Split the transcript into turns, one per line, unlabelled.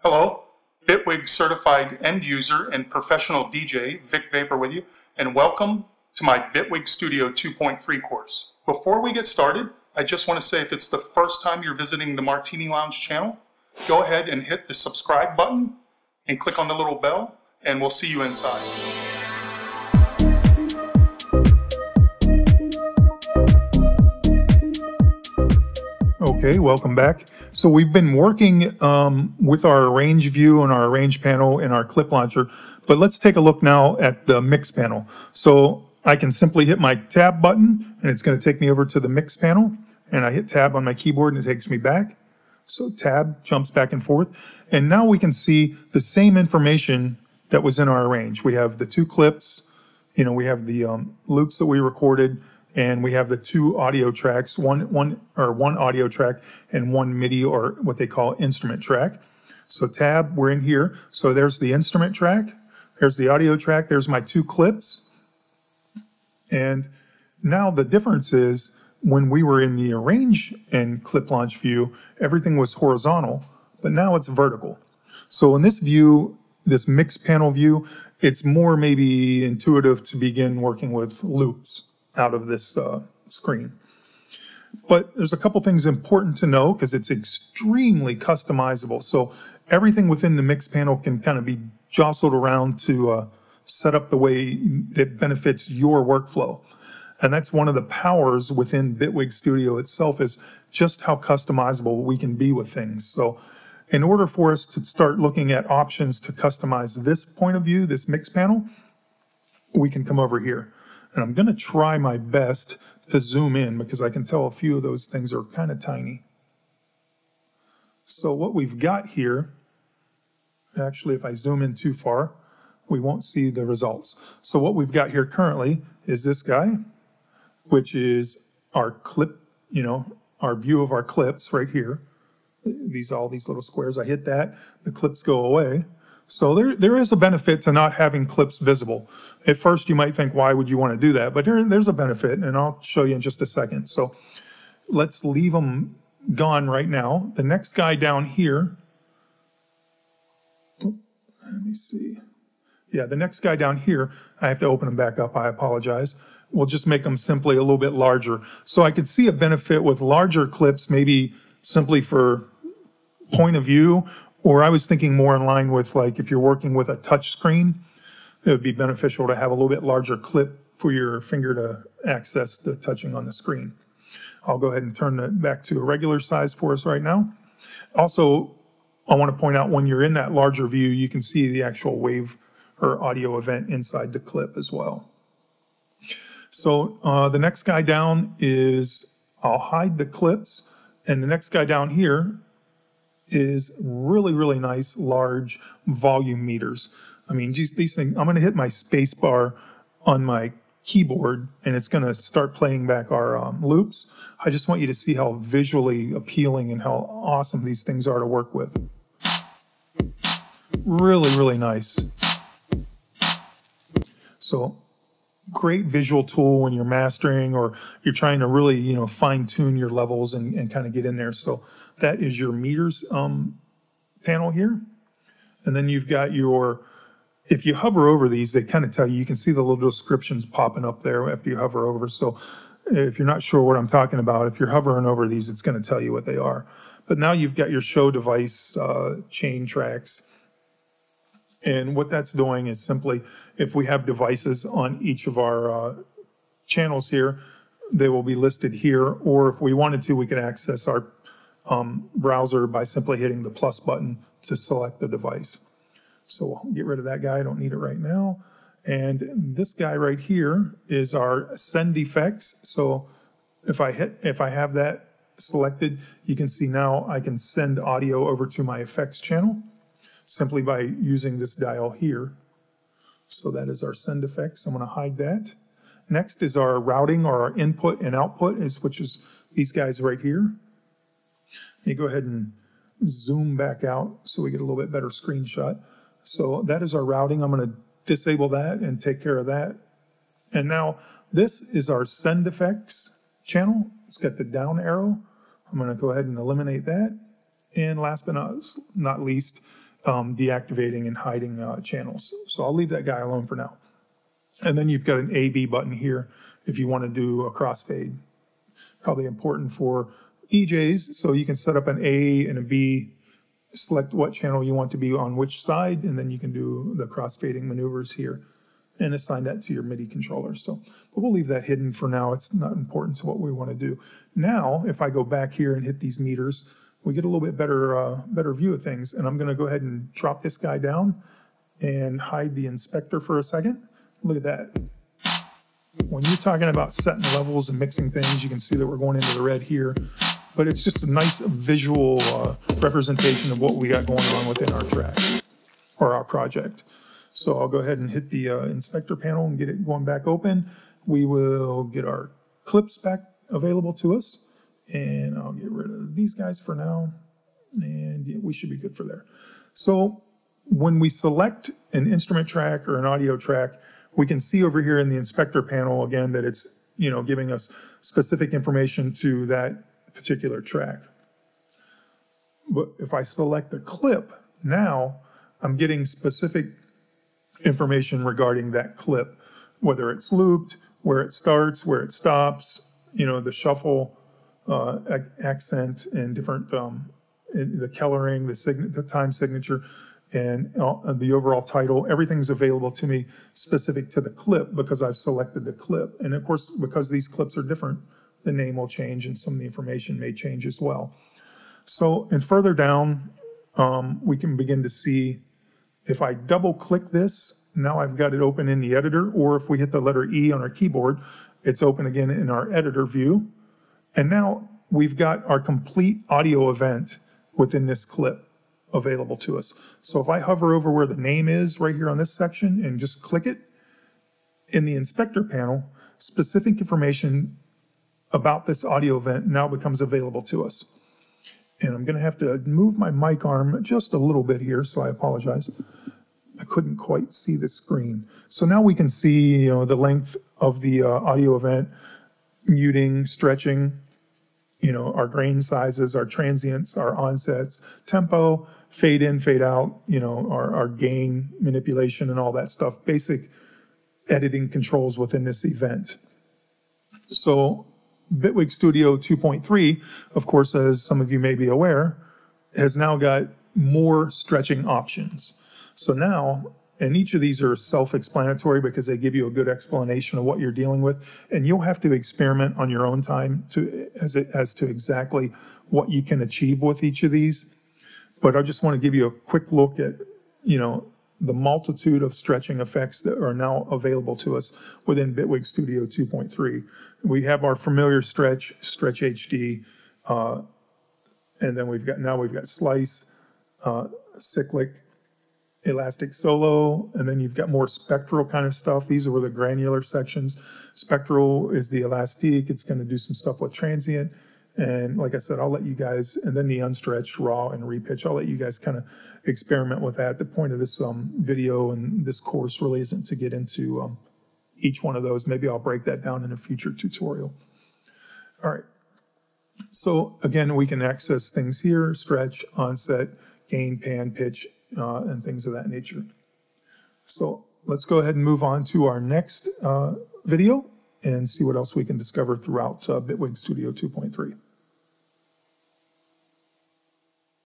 Hello, Bitwig certified end user and professional DJ, Vic Vapor with you, and welcome to my Bitwig Studio 2.3 course. Before we get started, I just want to say if it's the first time you're visiting the Martini Lounge channel, go ahead and hit the subscribe button and click on the little bell, and we'll see you inside.
Okay, welcome back. So we've been working with our arrange view and our arrange panel and our clip launcher, but let's take a look now at the mix panel. So I can simply hit my tab button and it's going to take me over to the mix panel, and I hit tab on my keyboard and it takes me back. So tab jumps back and forth, and now we can see the same information that was in our arrange. We have the two clips, we have the loops that we recorded, and we have the two audio tracks, one audio track and one MIDI, or what they call instrument track. So tab, we're in here. So there's the instrument track, there's the audio track, there's my two clips. And now the difference is when we were in the arrange and clip launch view, everything was horizontal, but now it's vertical. So in this view, this mix panel view, it's more maybe intuitive to begin working with loops out of this screen. But there's a couple things important to know because it's extremely customizable. So everything within the mix panel can kind of be jostled around to set up the way that benefits your workflow. And that's one of the powers within Bitwig Studio itself, is just how customizable we can be with things. So in order for us to start looking at options to customize this point of view, this mix panel, we can come over here. And I'm going to try my best to zoom in because I can tell a few of those things are kind of tiny. So what we've got here, actually if I zoom in too far, we won't see the results. So what we've got here currently is this guy, which is our clip, our view of our clips right here. All these little squares, I hit that, the clips go away. So there is a benefit to not having clips visible. At first you might think, why would you want to do that? But there's a benefit, and I'll show you in just a second. So let's leave them gone right now. The next guy down here, let me see. Yeah, the next guy down here, I have to open them back up, I apologize. We'll just make them simply a little bit larger. So I could see a benefit with larger clips, maybe simply for point of view, or I was thinking more in line with, like, if you're working with a touch screen, it would be beneficial to have a little bit larger clip for your finger to access the touching on the screen. I'll go ahead and turn that back to a regular size for us right now. Also, I want to point out when you're in that larger view, you can see the actual wave or audio event inside the clip as well. So the next guy down is, I'll hide the clips, and the next guy down here is really, really nice, large volume meters. I mean, geez, these things, I'm going to hit my space bar on my keyboard, and it's going to start playing back our loops. I just want you to see how visually appealing and how awesome these things are to work with. Really, really nice. So great visual tool when you're mastering or you're trying to really, fine tune your levels and kind of get in there. So that is your meters panel here. And then you've got if you hover over these, they kind of tell you, you can see the little descriptions popping up there after you hover over. So if you're not sure what I'm talking about, if you're hovering over these, it's going to tell you what they are. But now you've got your show device chain tracks. And what that's doing is simply, if we have devices on each of our channels here, they will be listed here. Or if we wanted to, we could access our browser by simply hitting the plus button to select the device. So we'll get rid of that guy. I don't need it right now. And this guy right here is our send effects. So if I have that selected, you can see now I can send audio over to my effects channel simply by using this dial here. So that is our send effects. I'm going to hide that. Next is our routing, or our input and output, which is these guys right here. You go ahead and zoom back out so we get a little bit better screenshot. So that is our routing. I'm going to disable that and take care of that. And now this is our send effects channel. It's got the down arrow. I'm going to go ahead and eliminate that. And last but not least, deactivating and hiding channels. So I'll leave that guy alone for now. And then you've got an A/B button here if you want to do a crossfade. Probably important for DJs, so you can set up an A and a B, select what channel you want to be on which side, and then you can do the crossfading maneuvers here and assign that to your MIDI controller. So, but we'll leave that hidden for now. It's not important to what we want to do. Now, if I go back here and hit these meters, we get a little bit better view of things. And I'm going to go ahead and drop this guy down and hide the inspector for a second. Look at that. When you're talking about setting levels and mixing things, you can see that we're going into the red here. But it's just a nice visual representation of what we got going on within our track or our project. So I'll go ahead and hit the inspector panel and get it going back open. We will get our clips back available to us. And I'll get rid of these guys for now. And yeah, we should be good for there. So when we select an instrument track or an audio track, we can see over here in the inspector panel again that it's, you know, giving us specific information to that particular track. But if I select the clip, now I'm getting specific information regarding that clip, whether it's looped, where it starts, where it stops, you know, the shuffle, accent, and different, the coloring, the time signature, and the overall title. Everything's available to me specific to the clip because I've selected the clip. And of course, because these clips are different, the name will change and some of the information may change as well. So, and further down, we can begin to see, if I double click this, now I've got it open in the editor, or if we hit the letter E on our keyboard, it's open again in our editor view. And now we've got our complete audio event within this clip available to us. So if I hover over where the name is right here on this section and just click it, in the inspector panel, specific information about this audio event now becomes available to us. And I'm going to have to move my mic arm just a little bit here, so I apologize. I couldn't quite see the screen. So now we can see, you know, the length of the audio event, muting, stretching, you know, our grain sizes, our transients, our onsets, tempo, fade in, fade out, you know, our gain manipulation and all that stuff, basic editing controls within this event. So Bitwig Studio 2.3, of course, as some of you may be aware, has now got more stretching options. So now, and each of these are self-explanatory because they give you a good explanation of what you're dealing with, and you'll have to experiment on your own time as to exactly what you can achieve with each of these. But I just want to give you a quick look at, you know, the multitude of stretching effects that are now available to us within Bitwig Studio 2.3. We have our familiar Stretch HD, and then we've got Slice, Cyclic, Elastic Solo, and then you've got more spectral kind of stuff. These are the granular sections. Spectral is the elastic. It's going to do some stuff with transient. And like I said, I'll let you guys, and then the unstretched, raw, and repitch, I'll let you guys kind of experiment with that. The point of this video and this course really isn't to get into each one of those. Maybe I'll break that down in a future tutorial. All right. So again, we can access things here: stretch, onset, gain, pan, pitch, and things of that nature. So let's go ahead and move on to our next video and see what else we can discover throughout Bitwig Studio 2.3.